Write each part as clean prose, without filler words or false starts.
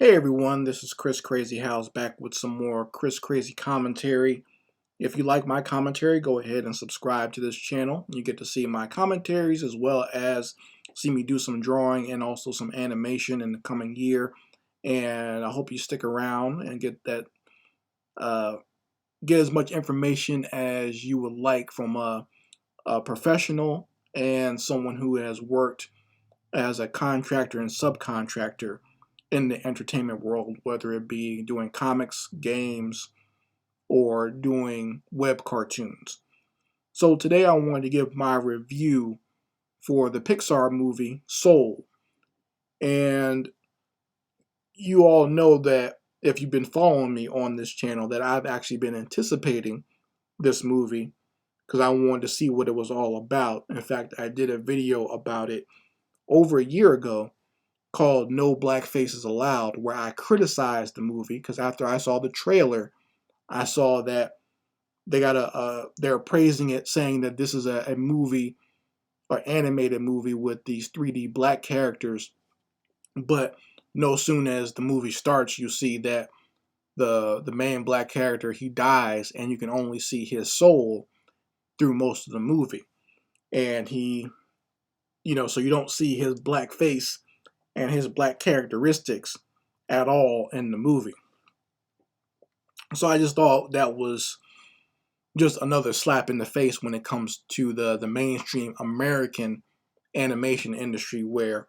Hey everyone, this is Chris Crazy House back with some more Chris Crazy commentary. If you like my commentary, go ahead and subscribe to this channel. You get to see my commentaries as well as see me do some drawing and also some animation in the coming year. And I hope you stick around and uh, get as much information as you would like from a professional and someone who has worked as a contractor and subcontractor in the entertainment world, whether it be doing comics, games, or doing web cartoons. So today I wanted to give my review for the Pixar movie Soul. And you all know that if you've been following me on this channel that I've actually been anticipating this movie because I wanted to see what it was all about. In fact, I did a video about it over a year ago called No Black Faces Allowed, where I criticized the movie because after I saw the trailer, I saw that they're praising it, saying that this is a movie or animated movie with these 3D black characters. But no soon as the movie starts, you see that the main black character, he dies, and you can only see his soul through most of the movie. And so you don't see his black face and his black characteristics at all in the movie. So I just thought that was just another slap in the face when it comes to the mainstream American animation industry, where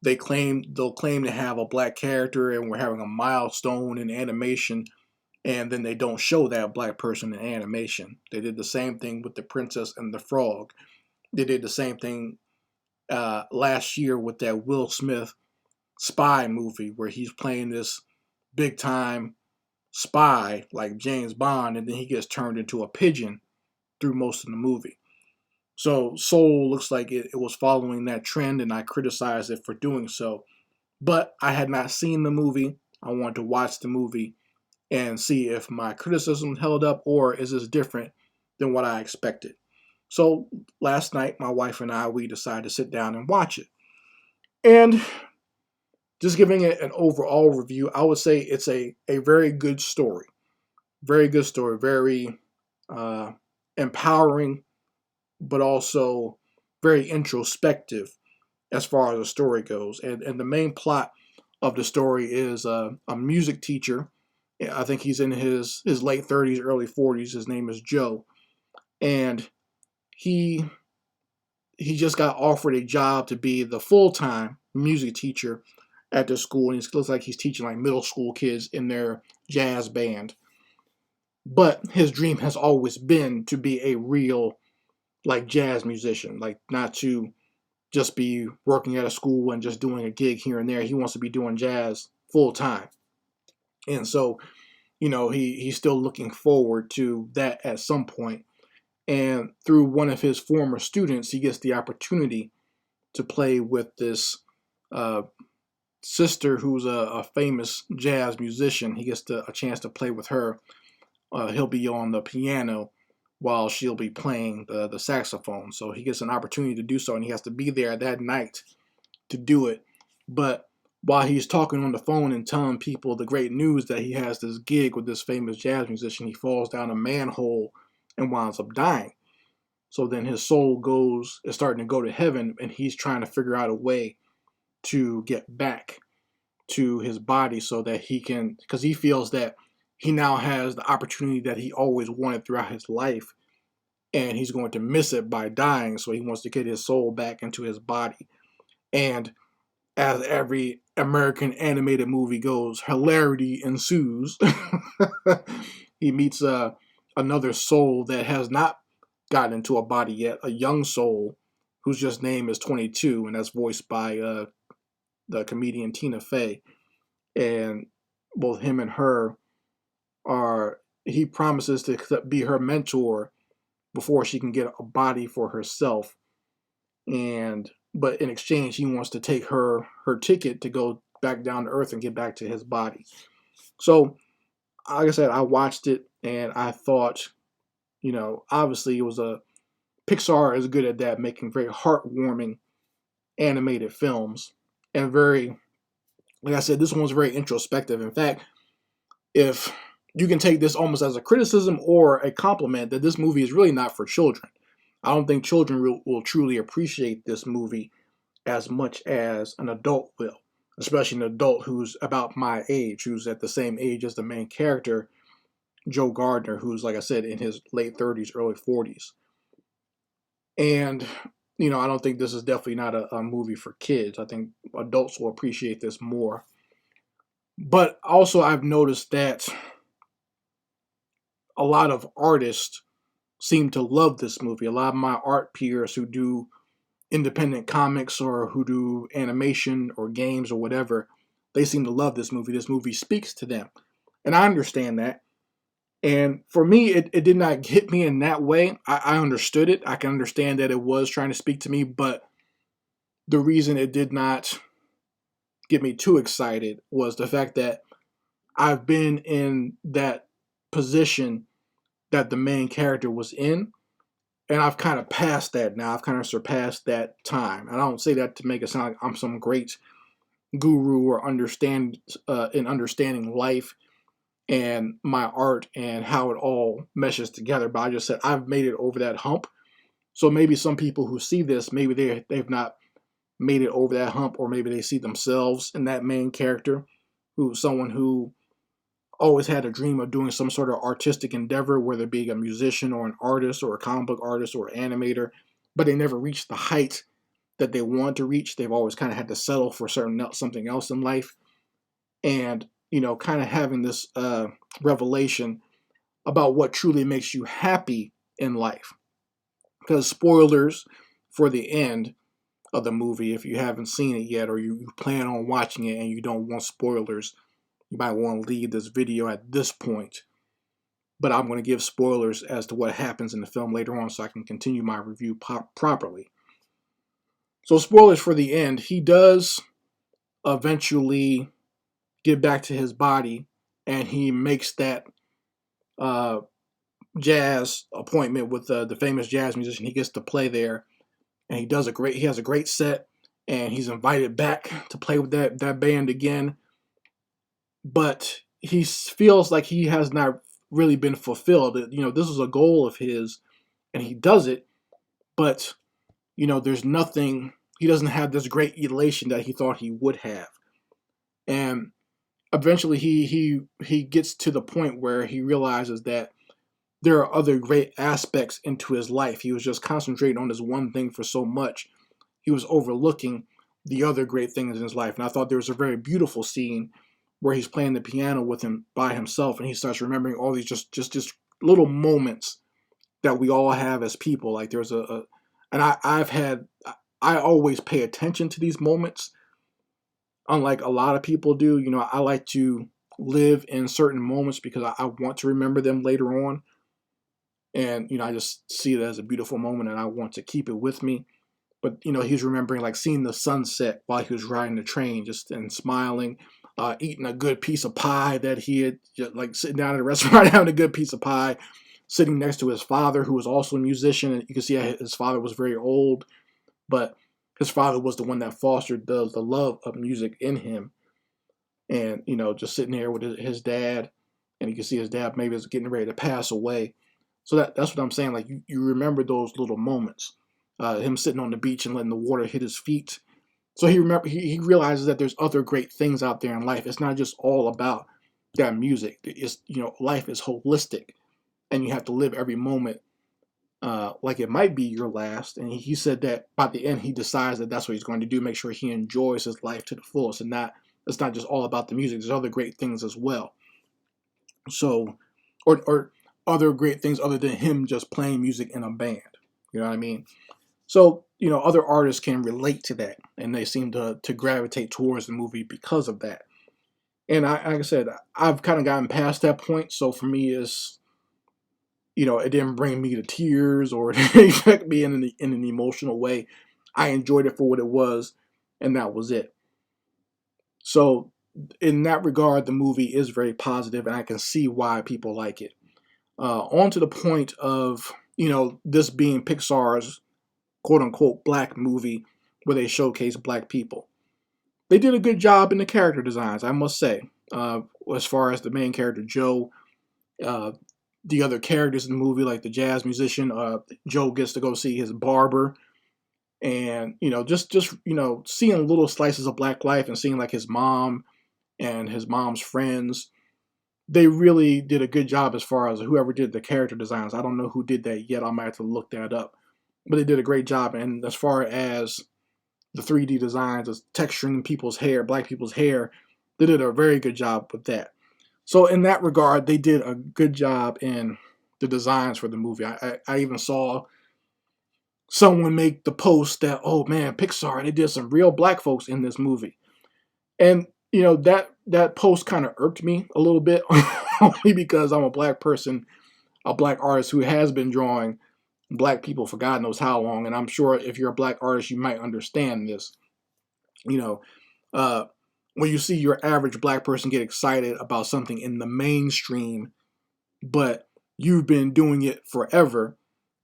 they'll claim to have a black character and we're having a milestone in animation, and then they don't show that black person in animation. They did the same thing with the Princess and the Frog. They did the same thing last year with that Will Smith spy movie where he's playing this big time spy like James Bond, and then he gets turned into a pigeon through most of the movie. So Soul looks like it was following that trend, and I criticized it for doing so. But I had not seen the movie. I wanted to watch the movie and see if my criticism held up or is this different than what I expected. So last night, my wife and I, we decided to sit down and watch it. And just giving it an overall review, I would say it's a very good story. Very good story. Very empowering, but also very introspective as far as the story goes. And the main plot of the story is a music teacher. I think he's in his late 30s, early 40s. His name is Joe. And he just got offered a job to be the full-time music teacher at the school. And it looks like he's teaching like middle school kids in their jazz band. But his dream has always been to be a real like jazz musician, like not to just be working at a school and just doing a gig here and there. He wants to be doing jazz full time. And so, he's still looking forward to that at some point. And through one of his former students, he gets the opportunity to play with this uh, sister who's a famous jazz musician. He gets a chance to play with her. He'll be on the piano while she'll be playing the saxophone. So he gets an opportunity to do so, and he has to be there that night to do it. But while he's talking on the phone and telling people the great news that he has this gig with this famous jazz musician, he falls down a manhole and winds up dying. So then his soul is starting to go to heaven, and he's trying to figure out a way to get back to his body so that he can, because he feels that he now has the opportunity that he always wanted throughout his life, and he's going to miss it by dying. So he wants to get his soul back into his body. And as every American animated movie goes, hilarity ensues. He meets another soul that has not gotten into a body yet, a young soul whose just name is 22, and that's voiced by the comedian Tina Fey. And both him and her he promises to be her mentor before she can get a body for herself. But in exchange, he wants to take her ticket to go back down to earth and get back to his body. So, like I said, I watched it and I thought, obviously it was Pixar is good at that, making very heartwarming animated films and very Like I said, this one was very introspective. In fact, if you can take this almost as a criticism or a compliment, that this movie is really not for children. I don't think children will truly appreciate this movie as much as an adult will, especially an adult who's about my age, who's at the same age as the main character, Joe Gardner, who's, like I said, in his late 30s, early 40s. And, I don't think this is definitely not a movie for kids. I think adults will appreciate this more. But also, I've noticed that a lot of artists seem to love this movie. A lot of my art peers who do independent comics or who do animation or games or whatever, they seem to love this movie. This movie speaks to them. And I understand that. And for me, it did not hit me in that way. I understood it. I can understand that it was trying to speak to me, but the reason it did not get me too excited was the fact that I've been in that position that the main character was in, and I've kind of passed that now. I've kind of surpassed that time. And I don't say that to make it sound like I'm some great guru or in understanding life and my art and how it all meshes together. But I just said I've made it over that hump. So maybe some people who see this, maybe they've not made it over that hump, or maybe they see themselves in that main character, who's someone who always had a dream of doing some sort of artistic endeavor, whether it be a musician or an artist or a comic book artist or an animator, but they never reached the height that they wanted to reach. They've always kind of had to settle for something else in life. And, kind of having this revelation about what truly makes you happy in life. Because spoilers for the end of the movie, if you haven't seen it yet or you plan on watching it and you don't want spoilers, you might want to leave this video at this point. But I'm going to give spoilers as to what happens in the film later on so I can continue my review properly. So spoilers for the end. He does eventually get back to his body, and he makes that jazz appointment with the famous jazz musician. He gets to play there, and he has a great set, and he's invited back to play with that band again. But he feels like he has not really been fulfilled. This is a goal of his, and he does it, but there's nothing. He doesn't have this great elation that he thought he would have, and eventually he gets to the point where he realizes that there are other great aspects into his life. He was just concentrating on this one thing for so much, he was overlooking the other great things in his life. And I thought there was a very beautiful scene where he's playing the piano with him by himself, and he starts remembering all these just little moments that we all have as people. Like there's and I always pay attention to these moments, unlike a lot of people do. I like to live in certain moments because I want to remember them later on. And, I just see it as a beautiful moment and I want to keep it with me. But, he's remembering like seeing the sunset while he was riding the train and smiling, eating a good piece of pie that he had, like sitting down at a restaurant having a good piece of pie, sitting next to his father, who was also a musician. And you can see his father was very old, but his father was the one that fostered the love of music in him. And, just sitting there with his dad, and you can see his dad maybe is getting ready to pass away. So that's what I'm saying. Like you remember those little moments, him sitting on the beach and letting the water hit his feet. So he realizes that there's other great things out there in life. It's not just all about that music. It's life is holistic, and you have to live every moment like it might be your last. And he said that by the end he decides that that's what he's going to do. Make sure he enjoys his life to the fullest, and it's not just all about the music. There's other great things as well. So, or other great things other than him just playing music in a band. You know what I mean? So, other artists can relate to that, and they seem to gravitate towards the movie because of that. And like I said, I've kind of gotten past that point. So for me, it didn't bring me to tears or it didn't affect me in an emotional way. I enjoyed it for what it was, and that was it. So in that regard, the movie is very positive, and I can see why people like it. On to the point of, this being Pixar's quote unquote black movie where they showcase black people. they did a good job in the character designs, I must say. As far as the main character Joe, uh, the other characters in the movie, like the jazz musician, Joe gets to go see his barber, and just seeing little slices of black life and seeing like his mom and his mom's friends. They really did a good job as far as whoever did the character designs. I don't know who did that yet. I might have to look that up, but they did a great job. And as far as the 3D designs, of texturing people's hair, black people's hair, they did a very good job with that. So in that regard, they did a good job in the designs for the movie. I even saw someone make the post that, oh man, Pixar, they did some real black folks in this movie. And that post kind of irked me a little bit, only because I'm a black person, a black artist who has been drawing black people for God knows how long. And I'm sure if you're a black artist, you might understand this. You know, uh, when you see your average black person get excited about something in the mainstream, but you've been doing it forever,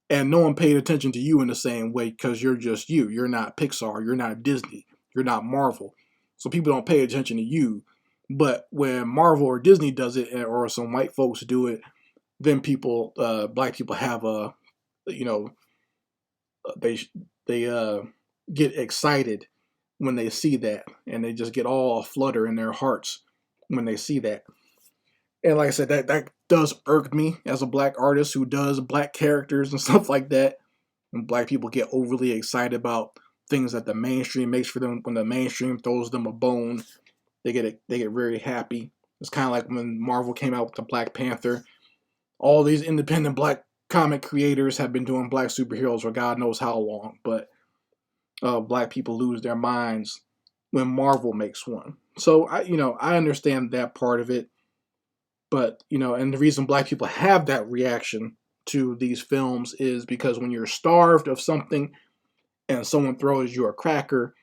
and no one paid attention to you in the same way because you're just you. You're not Pixar. You're not Disney. You're not Marvel. So people don't pay attention to you. But when Marvel or Disney does it, or some white folks do it, then black people have you know, they get excited when they see that, and they just get all flutter in their hearts when they see that. And like I said, that does irk me as a black artist who does black characters and stuff like that. When black people get overly excited about things that the mainstream makes for them, when the mainstream throws them a bone, they get very happy. It's kind of like when Marvel came out with the Black Panther. All these independent black comic creators have been doing black superheroes for God knows how long, but black people lose their minds when Marvel makes one. So I understand that part of it, but and the reason black people have that reaction to these films is because when you're starved of something and someone throws you a cracker,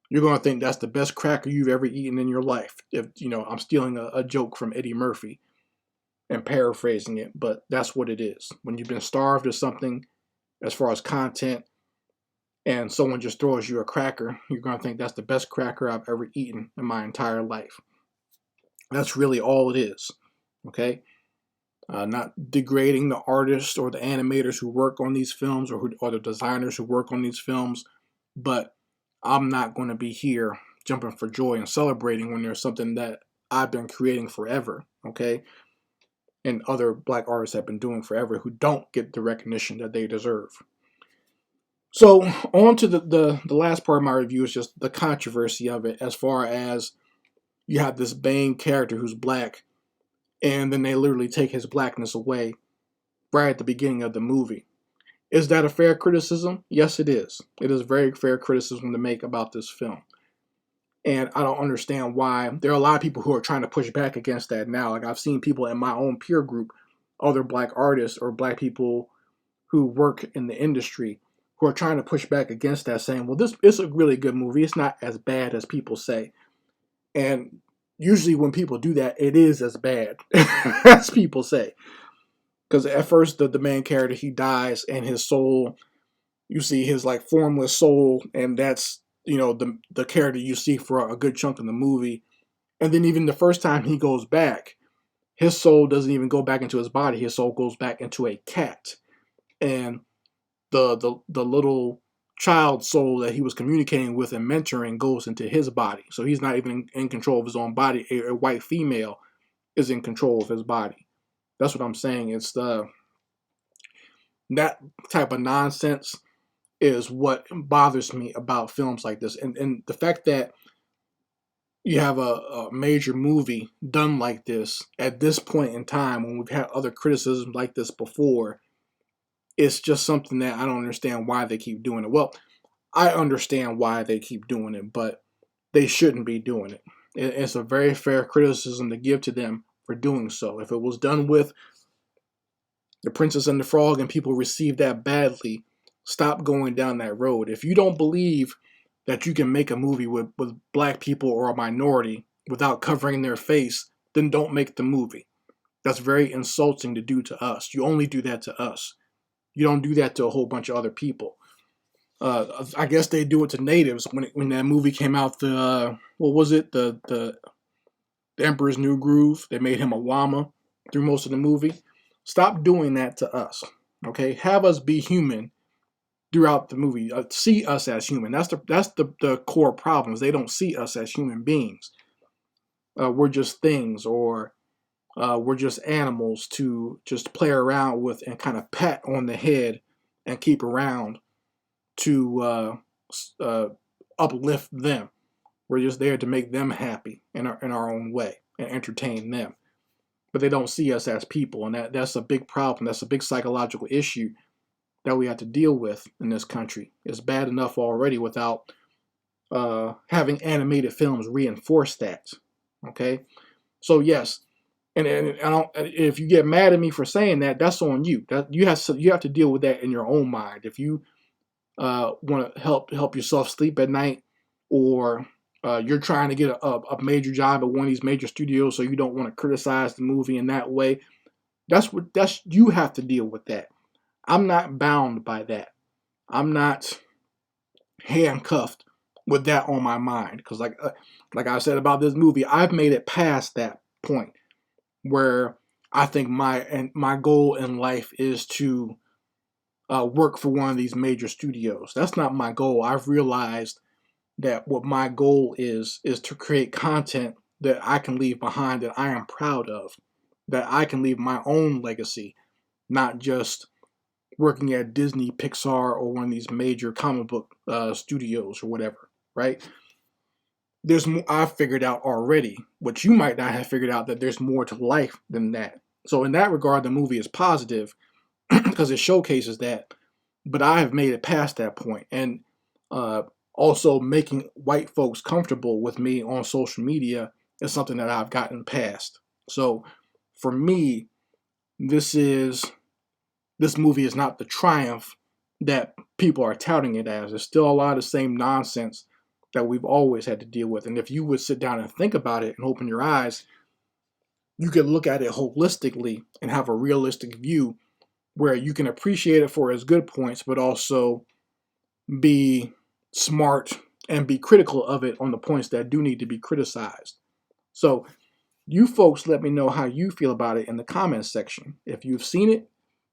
you're going to think that's the best cracker you've ever eaten in your life. If I'm stealing a joke from Eddie Murphy and paraphrasing it, but that's what it is. When you've been starved of something as far as content, and someone just throws you a cracker, you're going to think that's the best cracker I've ever eaten in my entire life. That's really all it is. Okay? Not degrading the artists or the animators who work on these films, or the designers who work on these films, but I'm not going to be here jumping for joy and celebrating when there's something that I've been creating forever, okay? And other black artists have been doing forever who don't get the recognition that they deserve. So on to the last part of my review is just the controversy of it, as far as you have this main character who's black, and then they literally take his blackness away right at the beginning of the movie. Is that a fair criticism? Yes, it is. It is a very fair criticism to make about this film. And I don't understand why. There are a lot of people who are trying to push back against that now. Like, I've seen people in my own peer group, other black artists or black people who work in the industry, who are trying to push back against that, saying, well, this is a really good movie. It's not as bad as people say. And usually when people do that, it is as bad as people say. Because at first, the main character, he dies, and his soul, you see his like formless soul, and that's the character you see for a good chunk of the movie. And then even the first time he goes back, his soul doesn't even go back into his body. His soul goes back into a cat, and the little child soul that he was communicating with and mentoring goes into his body. So he's not even in control of his own body. A white female is in control of his body. That's what I'm saying. It's that type of nonsense is what bothers me about films like this. And the fact that you have a major movie done like this at this point in time, when we've had other criticisms like this before, it's just something that I don't understand why they keep doing it. Well, I understand why they keep doing it, but they shouldn't be doing it. It's a very fair criticism to give to them for doing so. If it was done with The Princess and the Frog and people received that badly, stop going down that road. If you don't believe that you can make a movie with black people or a minority without covering their face, then don't make the movie. That's very insulting to do to us. You only do that to us. You don't do that to a whole bunch of other people. I guess they do it to natives when that movie came out. What was it? The Emperor's New Groove. They made him a llama through most of the movie. Stop doing that to us. Okay, have us be human throughout the movie. See us as human. That's the core problem. Is they don't see us as human beings. We're just things, or we're just animals to just play around with and kind of pat on the head and keep around to uplift them. We're just there to make them happy in our own way and entertain them. But they don't see us as people, and that's a big problem. That's a big psychological issue that we have to deal with in this country. It's bad enough already without having animated films reinforce that. Okay, so yes, and I don't. If you get mad at me for saying that, that's on you. That you have to deal with that in your own mind. If you want to help yourself sleep at night, or you're trying to get a major job at one of these major studios, so you don't want to criticize the movie in that way. That's you have to deal with that. I'm not bound by that. I'm not handcuffed with that on my mind, because like I said about this movie, I've made it past that point where I think my goal in life is to work for one of these major studios. That's not my goal. I've realized that what my goal is to create content that I can leave behind, that I am proud of, that I can leave my own legacy, not just working at Disney, Pixar, or one of these major comic book studios or whatever, right? There's more I've figured out already, what you might not have figured out, that there's more to life than that. So in that regard, the movie is positive because it showcases that. But I have made it past that point, and also making white folks comfortable with me on social media is something that I've gotten past. So for me, this movie is not the triumph that people are touting it as. There's still a lot of the same nonsense that we've always had to deal with. And if you would sit down and think about it and open your eyes, you could look at it holistically and have a realistic view where you can appreciate it for its good points, but also be smart and be critical of it on the points that do need to be criticized. So you folks let me know how you feel about it in the comments section. If you've seen it,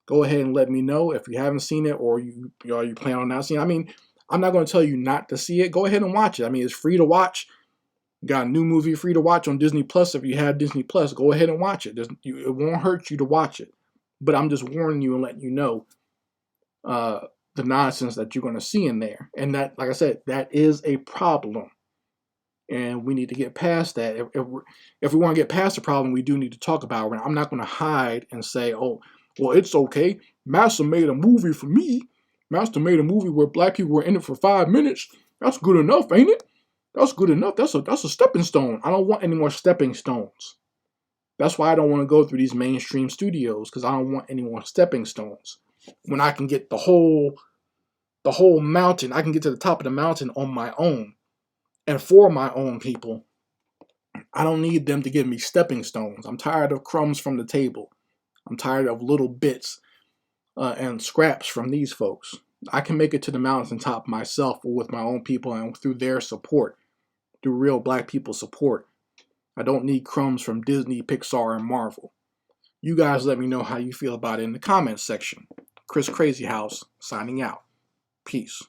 go ahead and let me know. If you haven't seen it, or you plan on not seeing it, I mean, I'm not going to tell you not to see it. Go ahead and watch it. I mean, it's free to watch. Got a new movie free to watch on Disney Plus. If you have Disney Plus, go ahead and watch it. It won't hurt you to watch it. But I'm just warning you and letting you know the nonsense that you're going to see in there. And that, like I said, that is a problem. And we need to get past that. If we want to get past the problem, we do need to talk about it. I'm not going to hide and say, oh, well, it's okay. Master made a movie for me. Master made a movie where black people were in it for 5 minutes. That's good enough, ain't it? That's good enough. That's a stepping stone. I don't want any more stepping stones. That's why I don't want to go through these mainstream studios, because I don't want any more stepping stones. When I can get the whole mountain, I can get to the top of the mountain on my own and for my own people. I don't need them to give me stepping stones. I'm tired of crumbs from the table. I'm tired of little bits and scraps from these folks. I can make it to the mountaintop myself with my own people and through their support, through real black people's support. I don't need crumbs from Disney, Pixar, and Marvel. You guys let me know how you feel about it in the comments section. Chris Crazy House signing out. Peace.